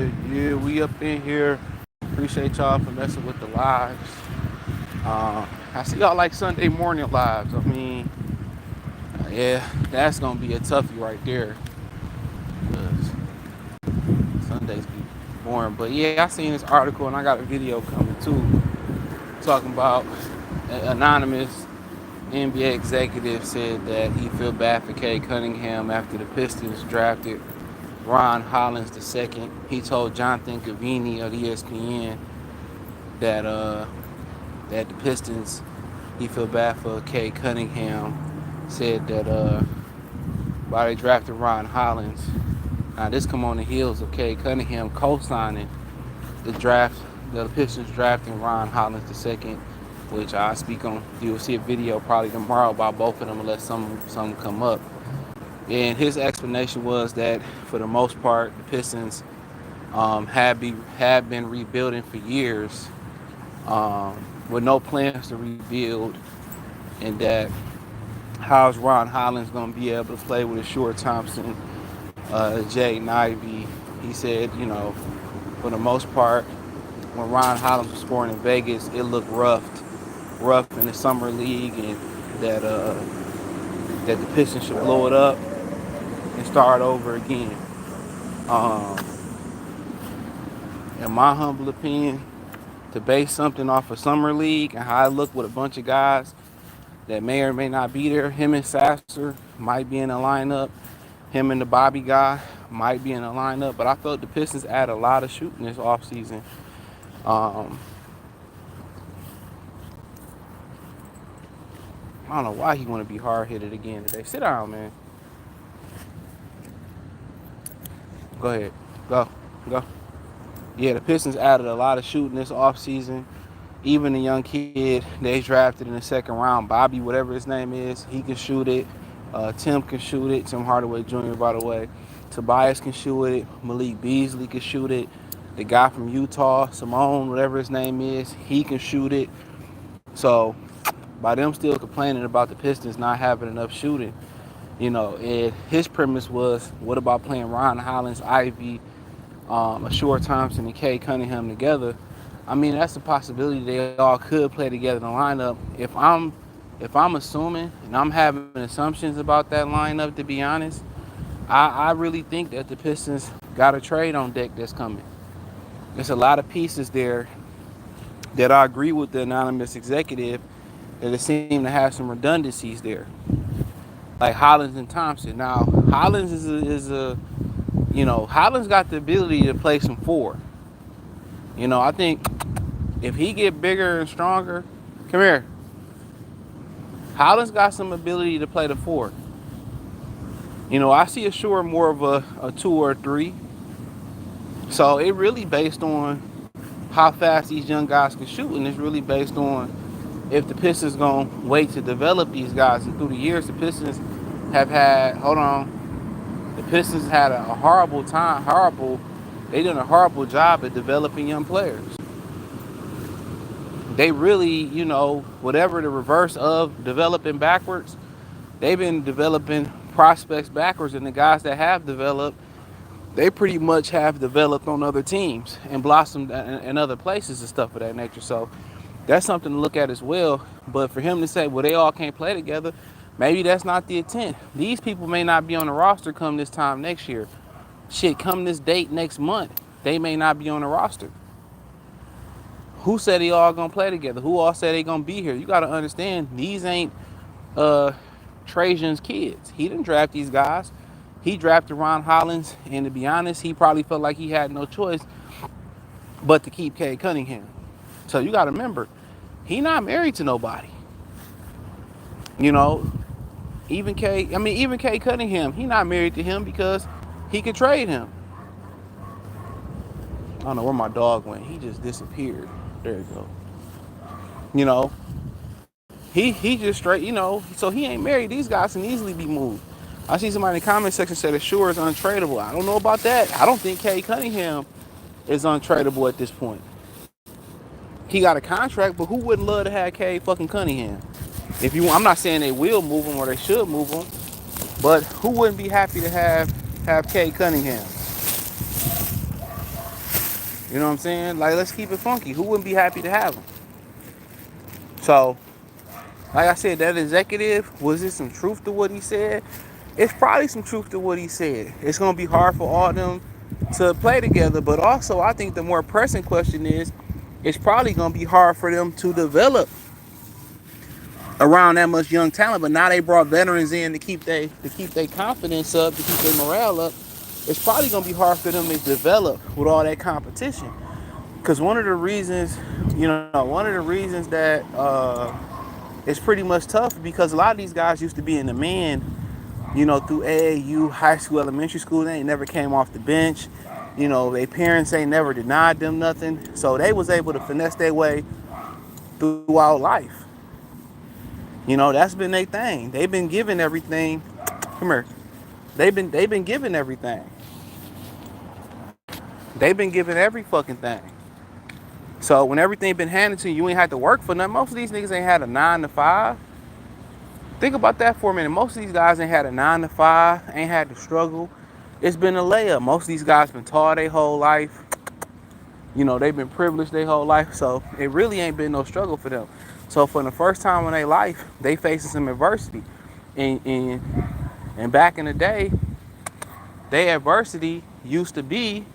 Yeah, we up in here. Appreciate y'all for messing with the lives. I see y'all like Sunday morning lives. Yeah, that's gonna be a toughie right there. 'Cause Sundays be boring. But yeah, I seen this article and I got a video coming too, talking about an anonymous NBA executive said that he feel bad for Cade Cunningham after the Pistons drafted Ron Hollins II. He told Jonathan Cavini of ESPN that that the Pistons, he feel bad for Cade Cunningham. Said that why they drafted Ron Hollins. Now this come on the heels of Cade Cunningham co-signing the draft, the Pistons drafting Ron Hollins II, which I speak on. You'll see a video probably tomorrow about both of them unless some come up. And his explanation was that for the most part, the Pistons had been rebuilding for years um, with no plans to rebuild, and that how's Ron Hollins going to be able to play with a Short Thompson, Jaden Ivey. He said, for the most part, when Ron Hollins was scoring in Vegas, it looked rough in the summer league, and that the Pistons should blow it up and start over again. Um, in my humble opinion, to base something off of summer league and how it looked with a bunch of guys that may or may not be there, him and Sasser might be in the lineup. Him and the Bobby guy might be in the lineup, but I thought the Pistons added a lot of shooting this offseason. Um, I don't know why he want to be hard-headed again today. Sit down, man. Go ahead. Go. Yeah, the Pistons added a lot of shooting this offseason. Even the young kid they drafted in the second round, Bobby, whatever his name is, he can shoot it. Tim can shoot it. Tim Hardaway Jr., by the way. Tobias can shoot it. Malik Beasley can shoot it. The guy from Utah, Simone, whatever his name is, he can shoot it. So by them still complaining about the Pistons not having enough shooting, and his premise was, what about playing Ron Hollins, Ivy, a Short Thompson, and Cade Cunningham together? I mean, that's a possibility they all could play together in the lineup. If I'm assuming and I'm having assumptions about that lineup, to be honest, I really think that the Pistons got a trade on deck that's coming. There's a lot of pieces there that I agree with the anonymous executive that it seem to have some redundancies there, like Hollins and Thompson. Now, Hollins Hollins got the ability to play some four. I think if he get bigger and stronger, come here. Hollins got some ability to play the four. I see Ashore more of a 2 or 3. So it really based on how fast these young guys can shoot, and it's really based on if the Pistons gonna wait to develop these guys. And through the years, the Pistons have had, the Pistons had a horrible time, they did a horrible job at developing young players. They really, whatever the reverse of developing backwards, they've been developing prospects backwards, and the guys that have developed, they pretty much have developed on other teams and blossomed in other places and stuff of that nature. So that's something to look at as well. But for him to say, well, they all can't play together, maybe that's not the intent. These people may not be on the roster come this time next year. Shit, come this date next month, they may not be on the roster. Who said they all gonna play together? Who all said they gonna be here? You gotta understand, these ain't Trajan's kids. He didn't draft these guys. He drafted Ron Hollins, and to be honest, he probably felt like he had no choice but to keep Cade Cunningham. So you gotta remember, he not married to nobody. Even Cade Cunningham, he not married to him because he could trade him. I don't know where my dog went. He just disappeared. There you go. He just straight, so he ain't married. These guys can easily be moved. I see somebody in the comment section say that Shore is untradeable. I don't know about that. I don't think Cade Cunningham is untradeable at this point. He got a contract, but who wouldn't love to have Cade fucking Cunningham? I'm not saying they will move him or they should move him, but who wouldn't be happy to have Cade Cunningham? You know what I'm saying? Like, let's keep it funky. Who wouldn't be happy to have him? So, like I said, that executive, was there some truth to what he said? It's probably some truth to what he said. It's going to be hard for all of them to play together, but also I think the more pressing question is, it's probably going to be hard for them to develop around that much young talent. But now they brought veterans in to keep their confidence up, to keep their morale up. It's probably going to be hard for them to develop with all that competition. Because one of the reasons, that it's pretty much tough, because a lot of these guys used to be in the man, through AAU, high school, elementary school. They ain't never came off the bench. Their parents ain't never denied them nothing. So they was able to finesse their way throughout life. That's been their thing. They've been given everything. Come here. They've been given everything. They've been given every fucking thing. So when everything been handed to you, you ain't had to work for nothing. Most of these niggas ain't had a 9 to 5. Think about that for a minute. Most of these guys ain't had a 9 to 5, ain't had to struggle. It's been a layup. Most of these guys been taught their whole life. They've been privileged their whole life. So it really ain't been no struggle for them. So for the first time in their life, they facing some adversity. And back in the day, their adversity used to be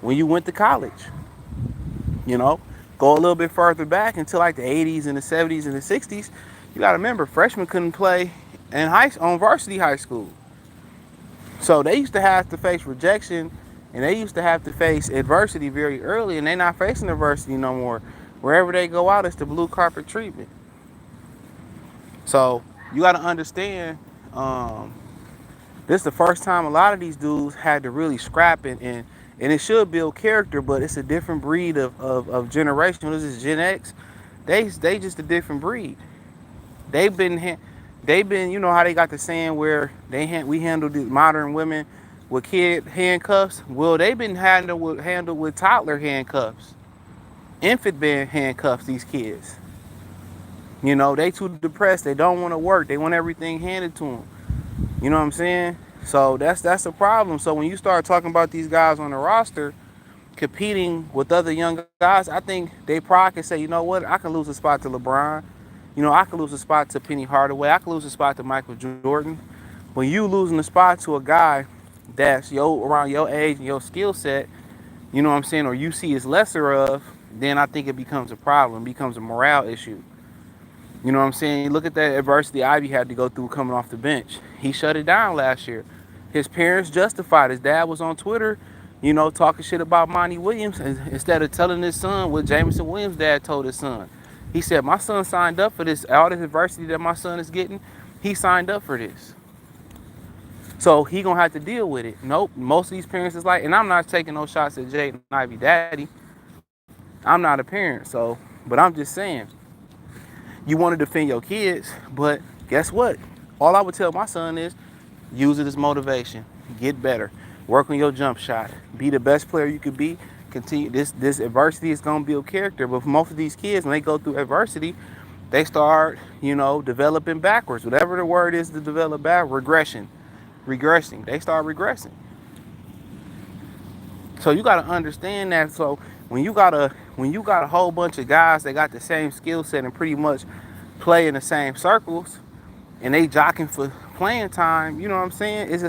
when you went to college. Go a little bit further back into like the 80s and the 70s and the 60s. You got to remember, freshmen couldn't play on varsity high school. So they used to have to face rejection, and they used to have to face adversity very early, and they're not facing adversity no more. Wherever they go out, it's the blue carpet treatment. So you got to understand, this is the first time a lot of these dudes had to really scrap it, and it should build character, but it's a different breed of generation. This is Gen X. They just a different breed. They've been, how they got the saying where we handle the modern women with kid handcuffs. Well, they've been handled with toddler handcuffs, infant band handcuffs. These kids, they too depressed. They don't want to work. They want everything handed to them. You know what I'm saying? So that's a problem. So when you start talking about these guys on the roster competing with other young guys, I think they probably can say, you know what, I can lose a spot to LeBron. I can lose a spot to Penny Hardaway. I can lose a spot to Michael Jordan. When you losing a spot to a guy that's around your age and your skill set, you know what I'm saying, or you see is lesser of, then I think it becomes a problem, it becomes a morale issue. You know what I'm saying? Look at that adversity Ivy had to go through coming off the bench. He shut it down last year. His parents justified. His dad was on Twitter, talking shit about Monty Williams, instead of telling his son what Jameson Williams' dad told his son. He said, my son signed up for this. All this adversity that my son is getting, he signed up for this. So he gonna have to deal with it. Nope. Most of these parents is like, and I'm not taking no shots at Jade and Ivy daddy. I'm not a parent, but I'm just saying, you want to defend your kids, but guess what? All I would tell my son is, use it as motivation. Get better. Work on your jump shot. Be the best player you could be. Continue. This adversity is gonna build character. But for most of these kids, when they go through adversity, they start, developing backwards. Whatever the word is to develop back, regressing. They start regressing. So you gotta understand that. So when you got a whole bunch of guys that got the same skill set and pretty much play in the same circles, and they jockeying for playing time, you know what I'm saying? It's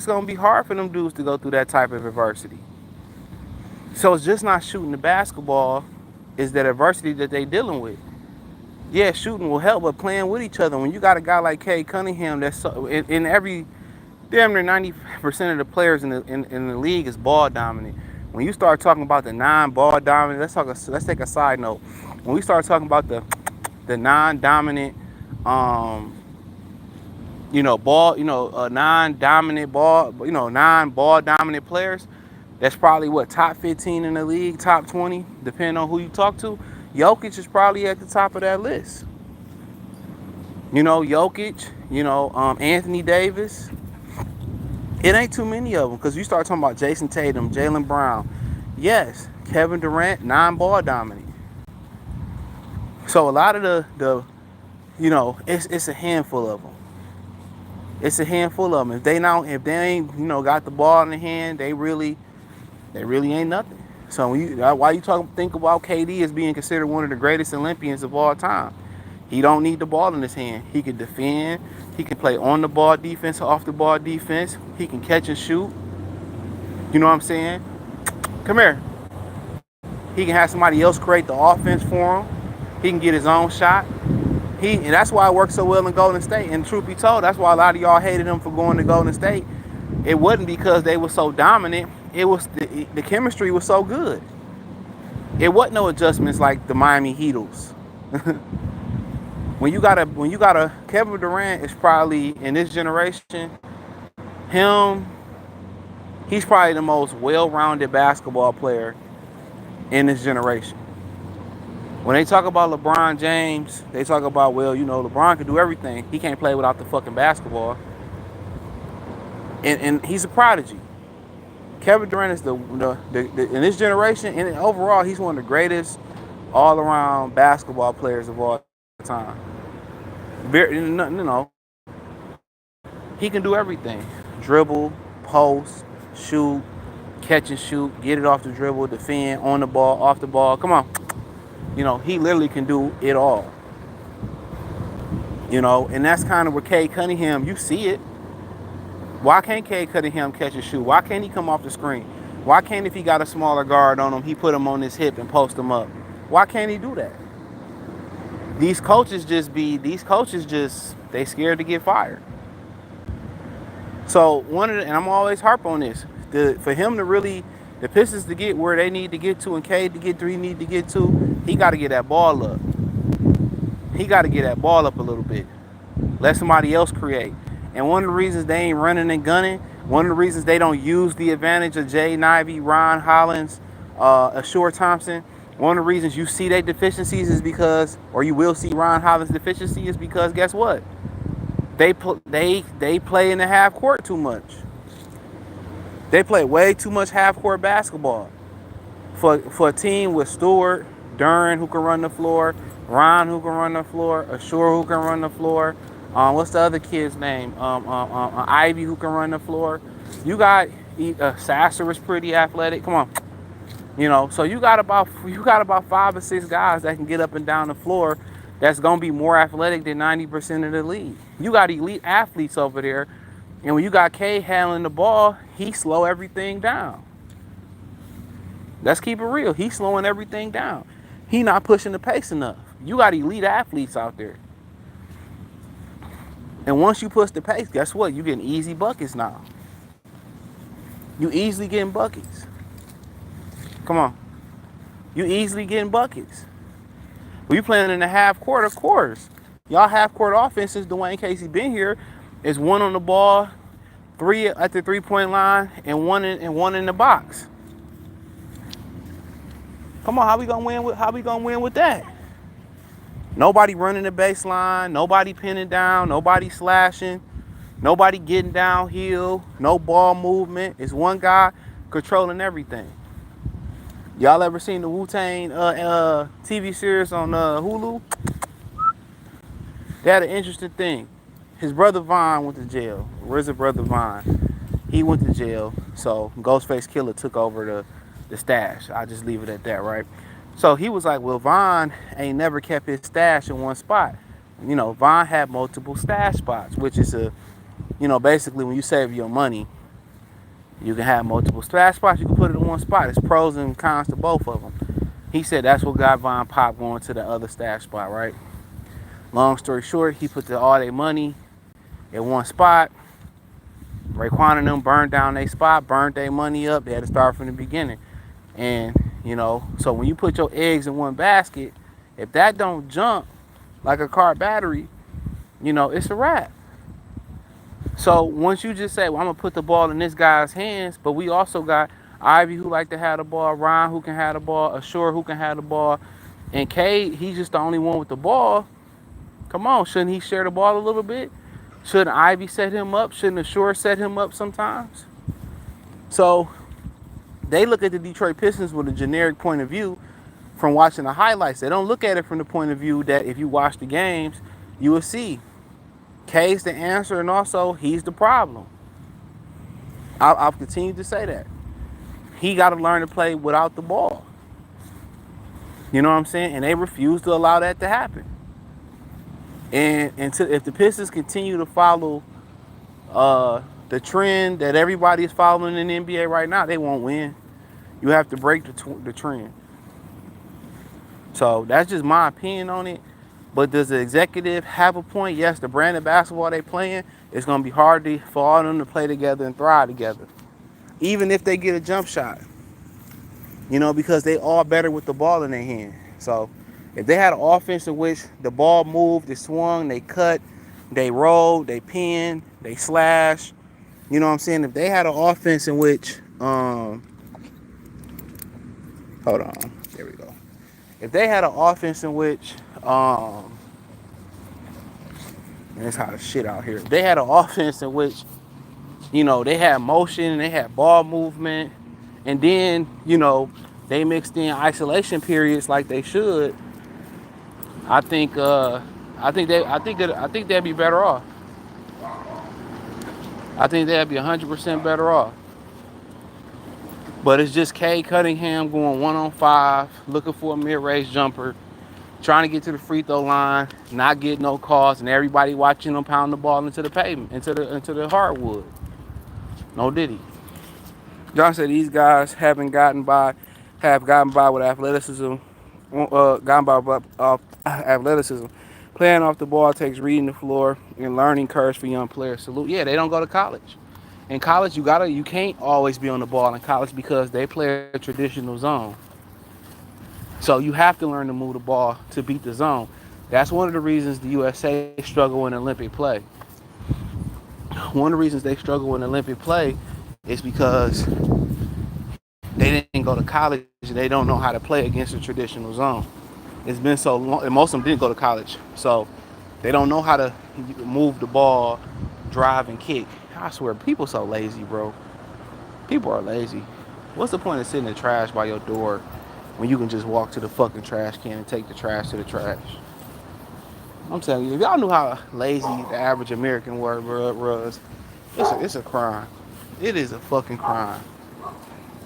gonna be hard for them dudes to go through that type of adversity. So it's just not shooting the basketball, is that adversity that they dealing with. Yeah, shooting will help, but playing with each other. When you got a guy like Cade Cunningham, that's in every damn near 90% of the players in the league is ball dominant. When you start talking about the non-ball dominant, let's take a side note. When we start talking about the non-dominant, non-dominant ball, non-ball dominant players, that's probably top 15 in the league, top 20, depending on who you talk to. Jokic is probably at the top of that list. Jokic, Anthony Davis. It ain't too many of them, because you start talking about Jason Tatum, Jaylen Brown. Yes, Kevin Durant, non-ball dominant. So a lot of it's a handful of them. It's a handful of them. If they ain't, got the ball in the hand, they really ain't nothing. So why you think about KD as being considered one of the greatest Olympians of all time? He don't need the ball in his hand. He can defend. He can play on the ball defense, off the ball defense. He can catch and shoot. You know what I'm saying? Come here. He can have somebody else create the offense for him. He can get his own shot. And that's why it worked so well in Golden State. And truth be told, that's why a lot of y'all hated him for going to Golden State. It wasn't because they were so dominant. It was the chemistry was so good. It wasn't no adjustments like the Miami Heatles. when you got a Kevin Durant is probably in this generation, he's probably the most well-rounded basketball player in this generation. When they talk about LeBron James, they talk about, well, LeBron can do everything. He can't play without the fucking basketball. And he's a prodigy. Kevin Durant is the in this generation, and overall, he's one of the greatest all-around basketball players of all time. He can do everything. Dribble, post, shoot, catch and shoot, get it off the dribble, defend, on the ball, off the ball. Come on. He literally can do it all. And that's kind of where Cade Cunningham, you see it. Why can't Cade Cunningham catch and shoot? Why can't he come off the screen? Why can't, if he got a smaller guard on him, he put him on his hip and post him up? Why can't he do that? These coaches they scared to get fired. So and I'm always harp on this, for him to really, the Pistons to get where they need to get to and Cade to get where he need to get to, he got to get that ball up. He got to get that ball up a little bit. Let somebody else create. And one of the reasons they ain't running and gunning, one of the reasons they don't use the advantage of Jay Ivey, Ron Hollins, Ashur Thompson, one of the reasons you see their deficiencies is because, or you will see Ron Hollins' deficiency is because, guess what? They play in the half court too much. They play way too much half court basketball. For a team with Stewart, Duran who can run the floor, Ron who can run the floor, Ashur who can run the floor. What's the other kid's name? Ivy who can run the floor. You got Sasser is pretty athletic. Come on, so you got about 5 or 6 guys that can get up and down the floor. That's gonna be more athletic than 90% of the league. You got elite athletes over there, and when you got Cade handling the ball, he slow everything down. Let's keep it real. He's slowing everything down. He not pushing the pace enough. You got elite athletes out there. And once you push the pace, guess what? You getting easy buckets now. You easily getting buckets. Come on. You easily getting buckets. When you playing in the half court, of course. Y'all half court offenses, Dwayne Casey been here, is 1 on the ball, 3 at the 3-point line, and one in the box. Come on, how we gonna win with that? Nobody running the baseline, nobody pinning down, nobody slashing, nobody getting downhill, no ball movement. It's one guy controlling everything. Y'all ever seen the Wu-Tang TV series on Hulu? They had an interesting thing. His brother Vaughn went to jail. Where's his brother Vaughn? He went to jail, so Ghostface Killer took over the stash. I'll just leave it at that, right? So he was like, well, Vaughn ain't never kept his stash in one spot. Vaughn had multiple stash spots, which is basically when you save your money, you can have multiple stash spots. You can put it in one spot. It's pros and cons to both of them. He said that's what got Vaughn Pop going to the other stash spot, right? Long story short, he put all their money in one spot. Raekwon and them burned down their spot, burned their money up. They had to start from the beginning. And, so when you put your eggs in one basket, if that don't jump like a car battery, it's a wrap. So once you just say, well, I'm going to put the ball in this guy's hands, but we also got Ivy who like to have the ball, Ron who can have the ball, Ashur who can have the ball, and Cade, he's just the only one with the ball. Come on, shouldn't he share the ball a little bit? Shouldn't Ivy set him up? Shouldn't Ashur set him up sometimes? So they look at the Detroit Pistons with a generic point of view from watching the highlights. They don't look at it from the point of view that if you watch the games, you will see Cade's the answer, and also he's the problem. I'll continue to say that. he got to learn to play without the ball. You know what I'm saying? And they refuse to allow that to happen. And if the Pistons continue to follow the trend that everybody is following in the NBA right now, they won't win. You have to break the trend. So that's just my opinion on it. But does the executive have a point? Yes, the brand of basketball they playing, it's going to be hard for all of them to play together and thrive together. Even if they get a jump shot. You know, because they all better with the ball in their hand. So if they had an offense in which the ball moved, they swung, they cut, they rolled, they pinned, they slashed. You know what I'm saying? If they had an offense in which, hold on, there we go. If they had an offense in which, and it's hot as shit out here. If they had an offense in which, you know, they had motion, they had ball movement, and then, you know, they mixed in isolation periods like they should, I think they'd be better off. I think they'd be 100% better off. But it's just Cade Cunningham going 1-on-5, looking for a mid-range jumper, trying to get to the free throw line, not getting no calls, and everybody watching him pound the ball into the pavement, into the hardwood. No diddy. John said these guys have gotten by with athleticism, athleticism. Playing off the ball takes reading the floor and learning curves for young players. Salute. Yeah, they don't go to college. In college, you can't always be on the ball in college because they play a traditional zone. So you have to learn to move the ball to beat the zone. That's one of the reasons the USA struggle in Olympic play. One of the reasons they struggle in Olympic play is because they didn't go to college and they don't know how to play against a traditional zone. It's been so long, and most of them didn't go to college, so they don't know how to move the ball, drive, and kick. I swear, people so lazy, bro. People are lazy. What's the point of sitting in trash by your door when you can just walk to the fucking trash can and take the trash to the trash? I'm telling you, if y'all knew how lazy the average American was, it's a crime. It is a fucking crime.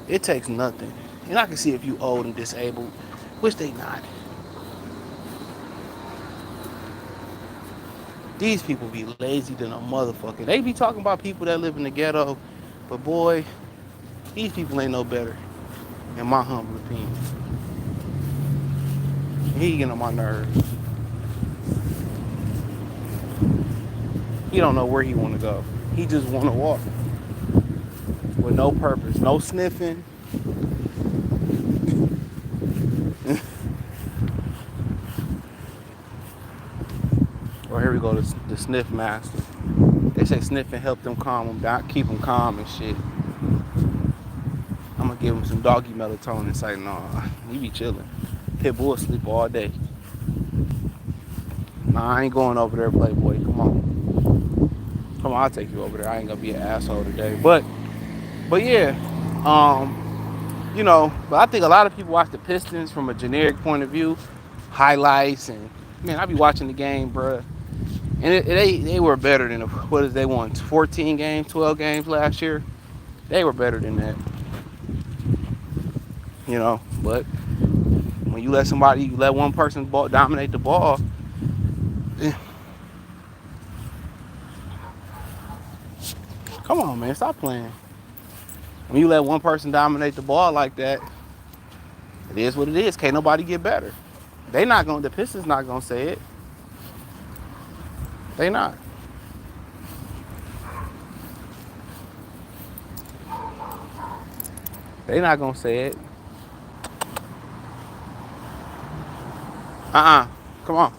It takes nothing. And I can see if you old and disabled, which they not. These people be lazy than a motherfucker. They be talking about people that live in the ghetto, but boy, these people ain't no better, in my humble opinion. He getting on my nerves. He don't know where he want to go. He just want to walk with no purpose, no sniffing. Oh, here we go, the sniff master. They say sniffing help them calm them down, keep them calm and shit. I'm gonna give him some doggy melatonin and say, nah, he be chilling. Pit bull sleep all day. Nah, I ain't going over there, Playboy. Come on. Come on, I'll take you over there. I ain't gonna be an asshole today. But yeah, you know, but I think a lot of people watch the Pistons from a generic point of view, highlights, and man, I be watching the game, bruh. And they were better than, they won 14 games, 12 games last year. They were better than that. You know, but when you let one person dominate the ball, come on, man, stop playing. When you let one person dominate the ball like that, it is what it is. Can't nobody get better. The Pistons not gonna say it. They not. They not gonna say it. Come on.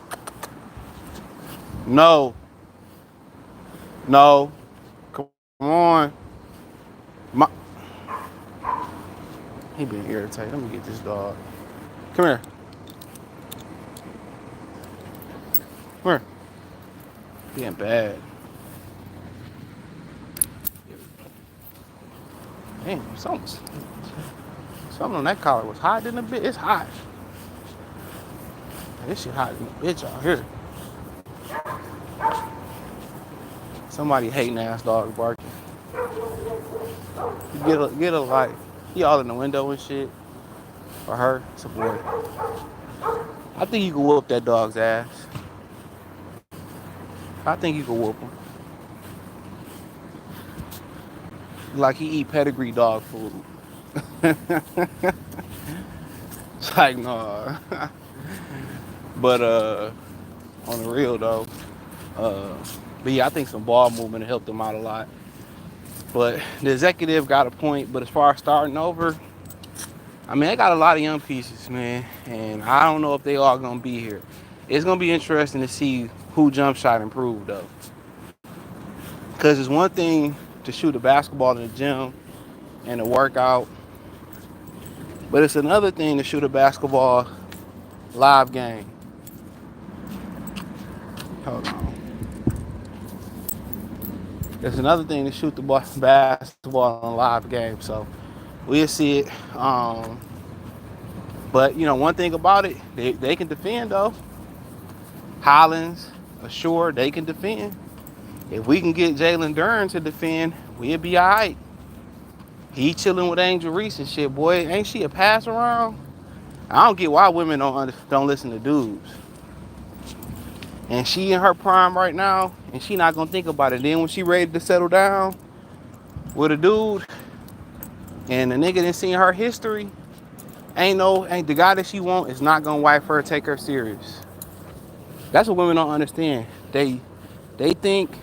No. Come on. He being irritated. Let me get this dog. Come here. Come here. Being bad. Damn, something on that collar was hot in a bit. It's hot. This shit hot in a bitch out here. Somebody hating ass dog barking. Get a life. He all in the window and shit. Or her. It's a boy. I think you can whoop that dog's ass. I think you can whoop him. Like he eat pedigree dog food. It's like, no. But on the real though, uh, but yeah, I think some ball movement helped them out a lot. But the executive got a point. But as far as starting over, I mean, they got a lot of young pieces, man, and I don't know if they all gonna be here. It's gonna be interesting to see who jump shot improved though, because it's one thing to shoot a basketball in the gym and to work out, but it's another thing to shoot a basketball live game. Hold on. It's another thing to shoot the basketball on a live game. So we'll see it. But you know, one thing about it, they can defend though. Hollins, Ashore, they can defend. If we can get Jalen Duren to defend, we'll be all right. He chilling with Angel Reese and shit, boy. Ain't she a pass around? I don't get why women don't listen to dudes. And she in her prime right now, and she not gonna think about it. Then when she ready to settle down with a dude, and the nigga didn't see her history, ain't the guy that she want is not gonna wife her, take her serious. That's what women don't understand. They think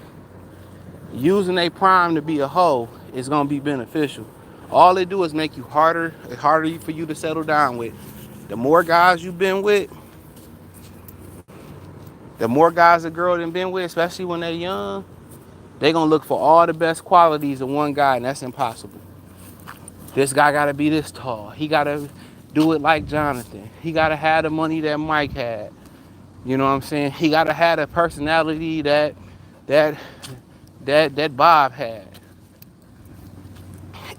using a prime to be a hoe is gonna be beneficial. All they do is make you harder. It's harder for you to settle down with. The more guys you've been with, the more guys a girl done been with, especially when they're young, they gonna look for all the best qualities in one guy, and that's impossible. This guy gotta be this tall. He gotta do it like Jonathan. He gotta have the money that Mike had. You know what I'm saying? He gotta have the personality that Bob had.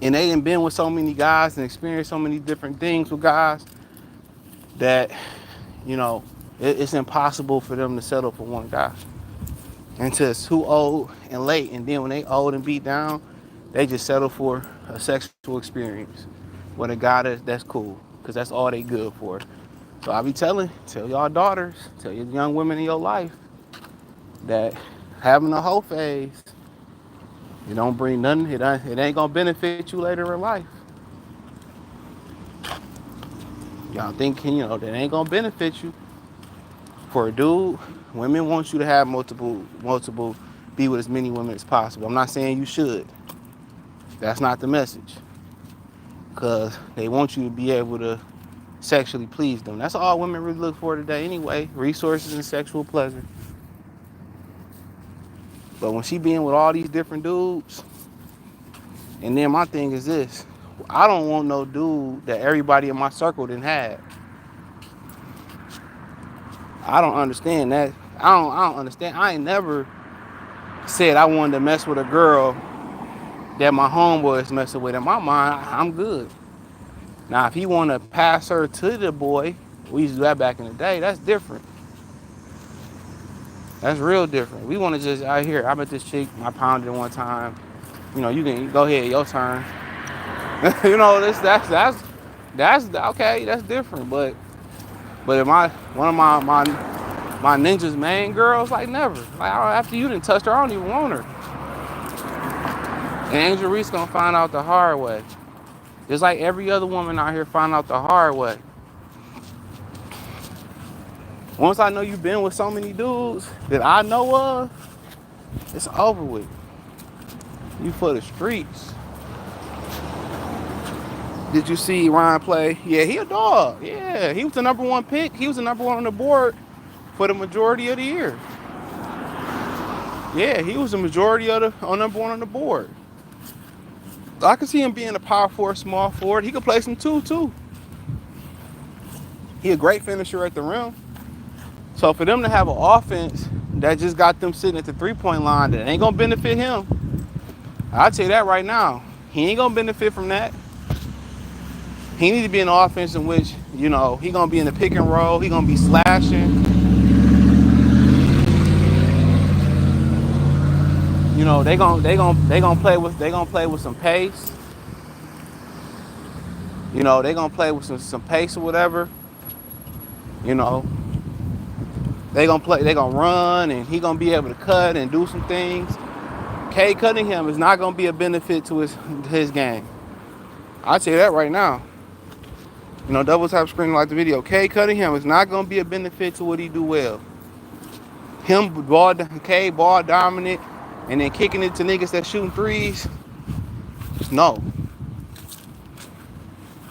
And they done been with so many guys and experienced so many different things with guys that, you know, it's impossible for them to settle for one guy. Until it's too old and late. And then when they old and beat down, they just settle for a sexual experience with a guy that's cool. Because that's all they good for. So I be tell y'all daughters, tell your young women in your life that having a hoe phase, it don't bring nothing. It ain't gonna benefit you later in life. Y'all think, you know, that ain't gonna benefit you. For a dude, women want you to have multiple, be with as many women as possible. I'm not saying you should. That's not the message. Because they want you to be able to sexually please them. That's all women really look for today anyway. Resources and sexual pleasure. But when she being with all these different dudes, and then my thing is this, I don't want no dude that everybody in my circle didn't have. I don't understand that. I don't understand. I ain't never said I wanted to mess with a girl that my homeboy is messing with. In my mind, I'm good. Now, if he want to pass her to the boy, we used to do that back in the day, that's different. That's real different. We want to just, out here, I met this chick, I pounded her one time. You know, you can go ahead, your turn. You know, that's okay, that's different. But if one of my ninja's main girls, like never. Like after you done touched her, I don't even want her. And Angel Reese gonna find out the hard way. Just like every other woman out here find out the hard way. Once I know you've been with so many dudes that I know of, it's over with. You for the streets. Did you see Ryan play? Yeah, he a dog. Yeah, he was the number one pick. He was the number one on the board for the majority of the year. Yeah, he was the majority of the number one on the board. I can see him being a power forward, small forward. He could play some two too. He a great finisher at the rim. So for them to have an offense that just got them sitting at the three-point line, that ain't gonna benefit him. I'll tell you that right now. He ain't gonna benefit from that. He needs to be in an offense in which, you know, he gonna be in the pick and roll. He gonna be slashing. You know, they gonna play with some pace. You know, they gonna play with some pace or whatever. You know, they gonna run, and he gonna be able to cut and do some things. Cade Cunningham is not gonna be a benefit to his game. I'll tell you that right now. You know, double tap screen like the video. Cade Cunningham is not gonna be a benefit to what he do well. Cade ball dominant, and then kicking it to niggas that shooting threes. No.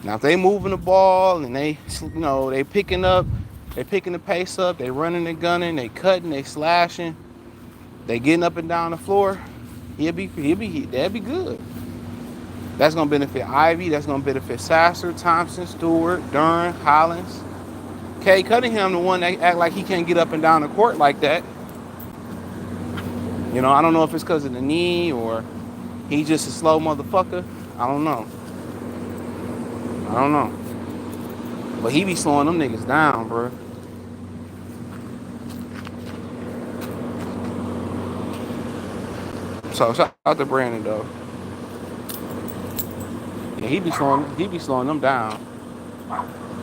Now if they moving the ball and they, you know, they picking the pace up, they running and gunning, they cutting, they slashing, they getting up and down the floor, that'd be good. That's gonna benefit Ivy, that's gonna benefit Sasser, Thompson, Stewart, Duran, Hollins. Cade Cunningham, the one that act like he can't get up and down the court like that. You know, I don't know if it's because of the knee or he just a slow motherfucker. I don't know. But he be slowing them niggas down, bro. So shout out to Brandon though. Yeah, he be slowing them down.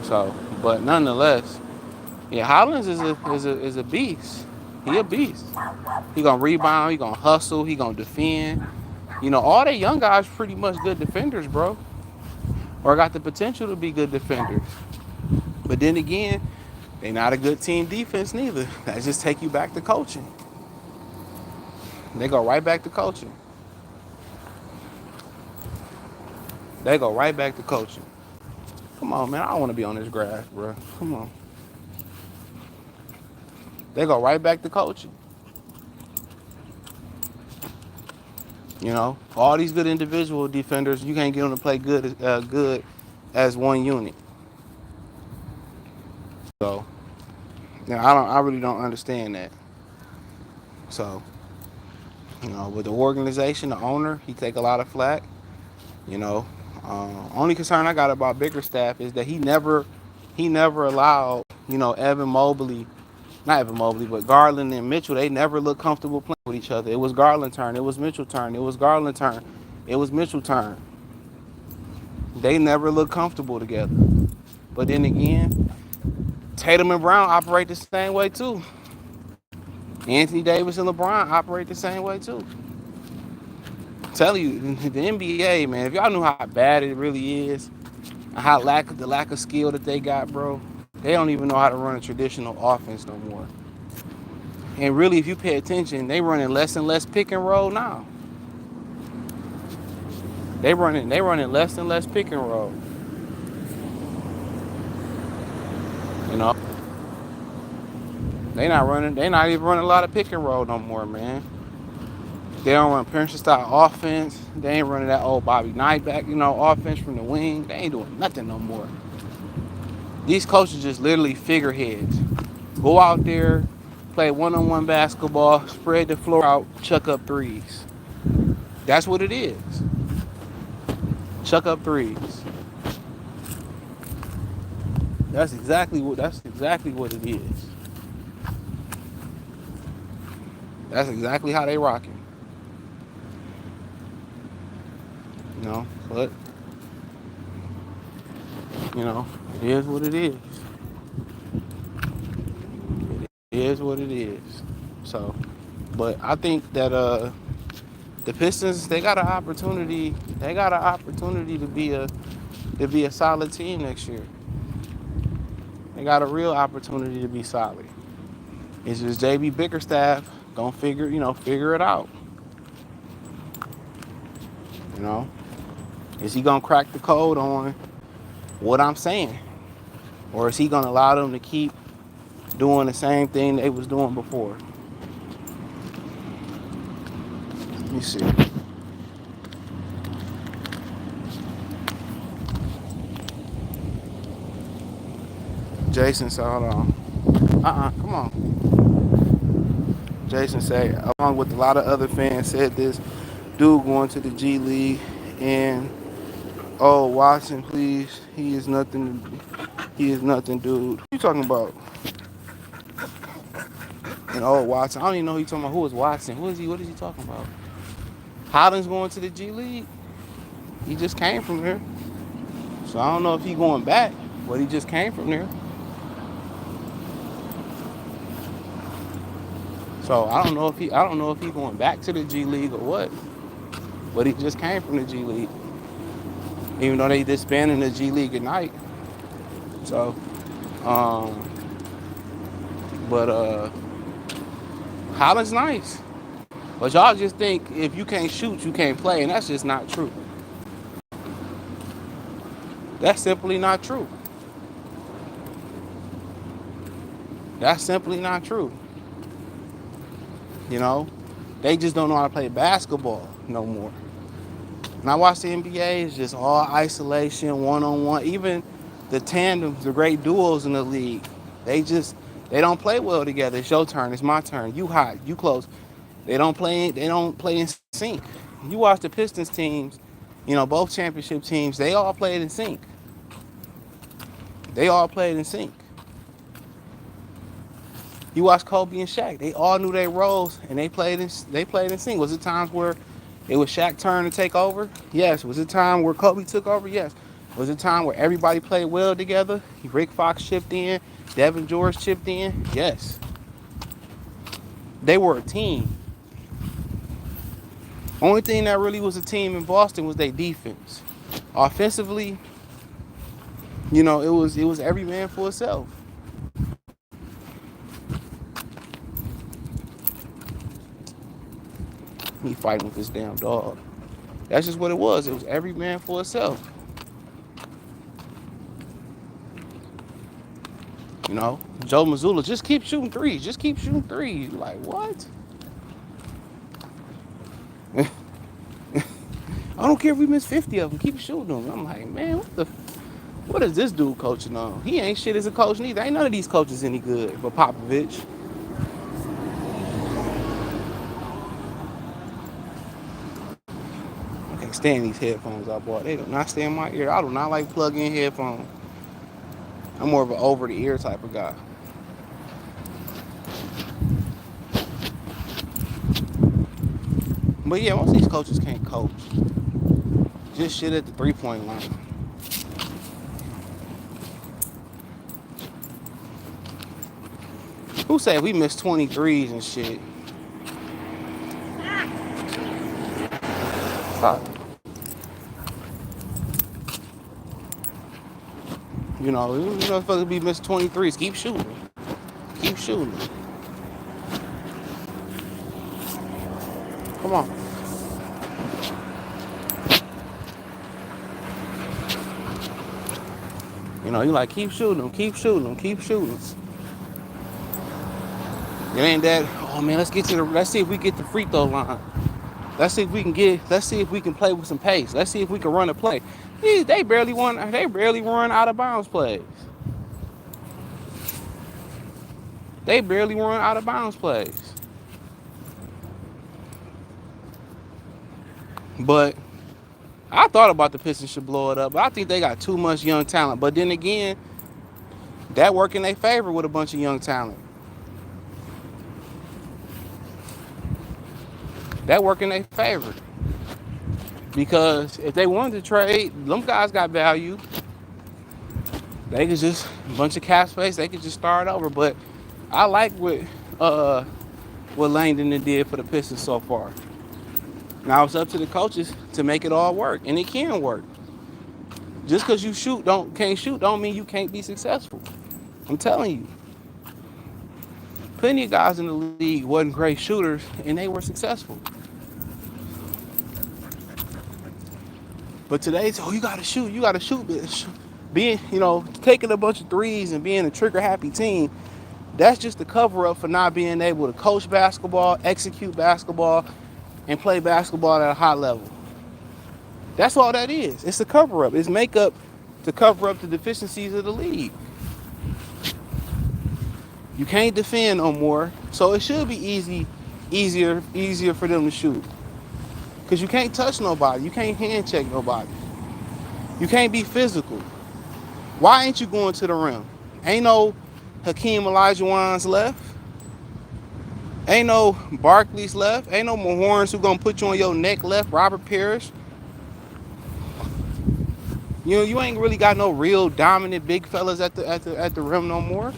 So, but nonetheless, yeah, Hollins is a beast. He a beast. He gonna rebound, he gonna hustle, he gonna defend. You know, all they young guys pretty much good defenders, bro. Or got the potential to be good defenders. But then again, they not a good team defense neither. That just take you back to coaching. They go right back to coaching. Come on, man. I don't want to be on this grass, bro. Come on. They go right back to coaching. You know, all these good individual defenders, you can't get them to play good as one unit. So, you know, I really don't understand that. So, you know, with the organization, the owner, he take a lot of flack. You know, only concern I got about Bickerstaff is that he never allowed, you know, not Evan Mobley, but Garland and Mitchell, they never looked comfortable playing with each other. It was Garland turn, it was Mitchell turn, it was Garland turn, it was Mitchell turn. They never looked comfortable together. But then again, Tatum and Brown operate the same way too. Anthony Davis and LeBron operate the same way too. I'm telling you, the NBA, man, if y'all knew how bad it really is, how the lack of skill that they got, bro, they don't even know how to run a traditional offense no more. And really, if you pay attention, they running less and less pick and roll now. They running less and less pick and roll. You know, they not even running a lot of pick and roll no more, man. They don't run Princeton style offense. They ain't running that old Bobby Knight back, you know, offense from the wing. They ain't doing nothing no more. These coaches just literally figureheads. Go out there, play one-on-one basketball, spread the floor out, chuck up threes. That's what it is. Chuck up threes. That's exactly what it is. That's exactly how they rocking. You know, but you know, it is what it is. It is what it is. So, but I think that the Pistons, they got an opportunity to be a solid team next year. They got a real opportunity to be solid. It's just JB Bickerstaff don't figure it out. You know, is he gonna crack the code on what I'm saying, or is he gonna allow them to keep doing the same thing they was doing before? Let me see. Jason said, hold on. Come on. Jason said, along with a lot of other fans, said this dude going to the G League and Watson, please. He is nothing, dude. What you talking about? And Watson. I don't even know who you talking about. Who is Watson? Who is he? What is he talking about? Holland's going to the G League? He just came from here. So I don't know if he going back, but he just came from there. So I don't know if he going back to the G League or what. But he just came from the G League. Even though they disbanded the G League at night. So um but Holland's nice. But y'all just think if you can't shoot, you can't play, and that's just not true. That's simply not true. That's simply not true. You know, they just don't know how to play basketball no more. And I watch the NBA, it's just all isolation, one-on-one. Even the tandems, the great duos in the league, they don't play well together. It's your turn, it's my turn. You hot, you close. They don't play in sync. You watch the Pistons teams, you know, both championship teams, they all played in sync. They all played in sync. You watch Kobe and Shaq, they all knew their roles and they played in sync. Was it times where it was Shaq's turn to take over? Yes. Was it time where Kobe took over? Yes. Was it time where everybody played well together? Rick Fox chipped in, Devin George chipped in? Yes. They were a team. Only thing that really was a team in Boston was their defense. Offensively, you know, it was every man for itself. He fighting with this damn dog. That's just what it was. It was every man for itself. You know, Joe Mazzulla, just keep shooting threes. Just keep shooting threes. Like, what? I don't care if we miss 50 of them. Keep shooting them. I'm like, man, what is this dude coaching on? He ain't shit as a coach neither. Ain't none of these coaches any good but Popovich. I can't stand these headphones I bought. They do not stay in my ear. I do not like plug-in headphones. I'm more of an over-the-ear type of guy. But yeah, most of these coaches can't coach. Just shit at the three-point line. Who said we missed 23s and shit? Stop. You know, you're not supposed to be missed 23s. Keep shooting. Keep shooting. Come on. You know, you like, keep shooting them, keep shooting them, keep shooting them. It ain't that, oh man, let's see if we get the free throw line. Let's see if we can play with some pace. Let's see if we can run a play. They barely run out of bounds plays. They barely run out of bounds plays. But I thought about the Pistons should blow it up, but I think they got too much young talent. But then again, that work in their favor with a bunch of young talent. That work in their favor. Because if they wanted to trade, them guys got value. They could just, a bunch of cap space, they could just start over. But I like what Langdon did for the Pistons so far. Now it's up to the coaches to make it all work, and it can work. Just because you can't shoot, don't mean you can't be successful. I'm telling you. Plenty of guys in the league wasn't great shooters, and they were successful. But today's, you gotta shoot, bitch. Being, taking a bunch of threes and being a trigger-happy team, that's just a cover-up for not being able to coach basketball, execute basketball, and play basketball at a high level. That's all that is. It's a cover-up. It's makeup to cover up the deficiencies of the league. You can't defend no more, so it should be easier for them to shoot. Because you can't touch nobody. You can't hand check nobody. You can't be physical. Why ain't you going to the rim? Ain't no Hakeem Olajuwon's left. Ain't no Barkley's left. Ain't no Mahorns who gonna put you on your neck left. Robert Parrish. You ain't really got no real dominant big fellas at the rim no more.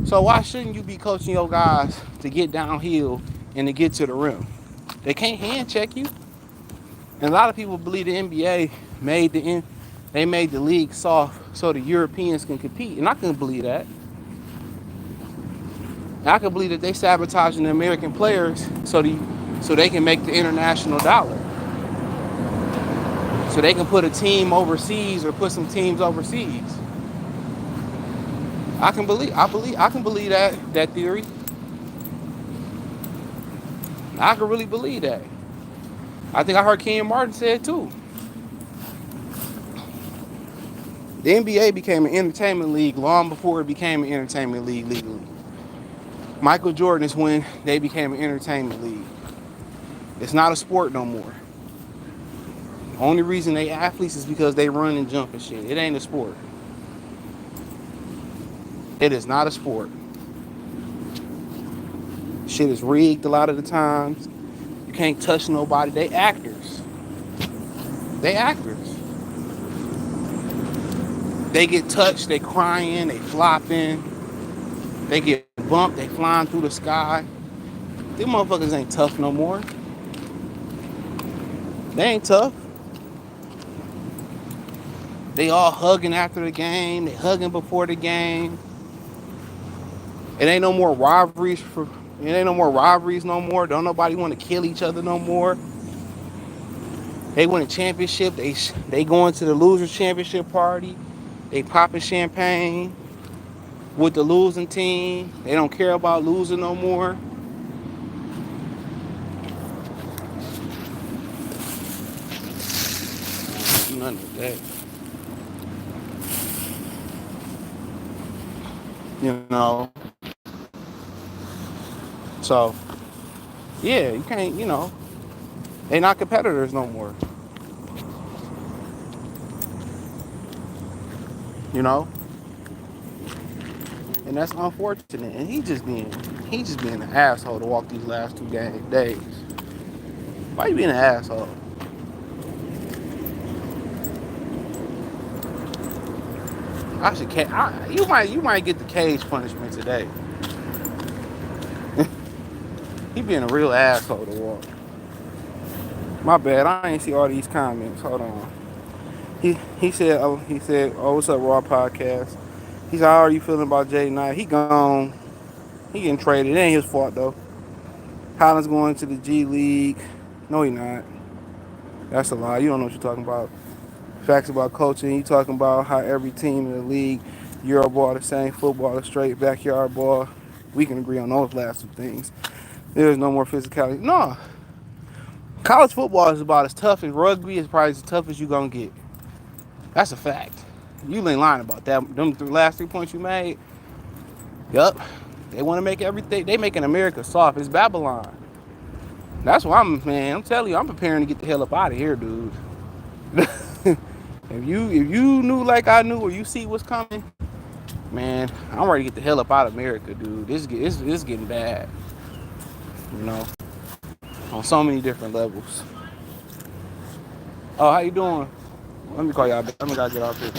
So why shouldn't you be coaching your guys to get downhill and to get to the rim? They can't hand check you. And a lot of people believe the NBA made the league soft so the Europeans can compete, and I couldn't believe that. And I can believe that they sabotaging the American players so they can make the international dollar, so they can put a team overseas or put some teams overseas. I can believe that theory. I can really believe that. I think I heard Ken Martin say it too. The NBA became an entertainment league long before it became an entertainment league legally. Michael Jordan is when they became an entertainment league. It's not a sport no more. Only reason they athletes is because they run and jump and shit. It ain't a sport. It is not a sport. Shit is rigged a lot of the times. You can't touch nobody. They actors. They actors. They get touched, they crying, they flopping, they get bumped, they flying through the sky. Them motherfuckers ain't tough no more. They ain't tough. They all hugging after the game. They hugging before the game. It ain't no more rivalries. It ain't no more rivalries no more. Don't nobody want to kill each other no more. They win a championship. They going to the losers championship party. They popping champagne with the losing team. They don't care about losing no more. None of that. You know. So yeah, you can't. They not competitors no more. You know. And that's unfortunate. And he just being an asshole to walk these last 2 days. Why you being an asshole? You might get the cage punishment today. He being a real asshole to walk. My bad. I ain't see all these comments. Hold on. He said, what's up, Raw Podcast? He said, how are you feeling about Jay Knight? He gone. He getting traded. It ain't his fault though. Holland's going to the G League. No, he not. That's a lie. You don't know what you're talking about. Facts about coaching. You talking about how every team in the league, Euro ball the same, football is straight, backyard ball. We can agree on those last two things. There's no more physicality. No. College football is about as tough as rugby. It's probably as tough as you gonna get. That's a fact. You ain't lying about that. Them last 3 points you made. Yup. They want to make everything. They making America soft. It's Babylon. That's why I'm telling you, I'm preparing to get the hell up out of here, dude. If you knew like I knew, or you see what's coming, man, I'm ready to get the hell up out of America, dude. This is getting bad, you know, on so many different levels. Oh, how you doing? Let me call y'all back. Let me gotta get off here.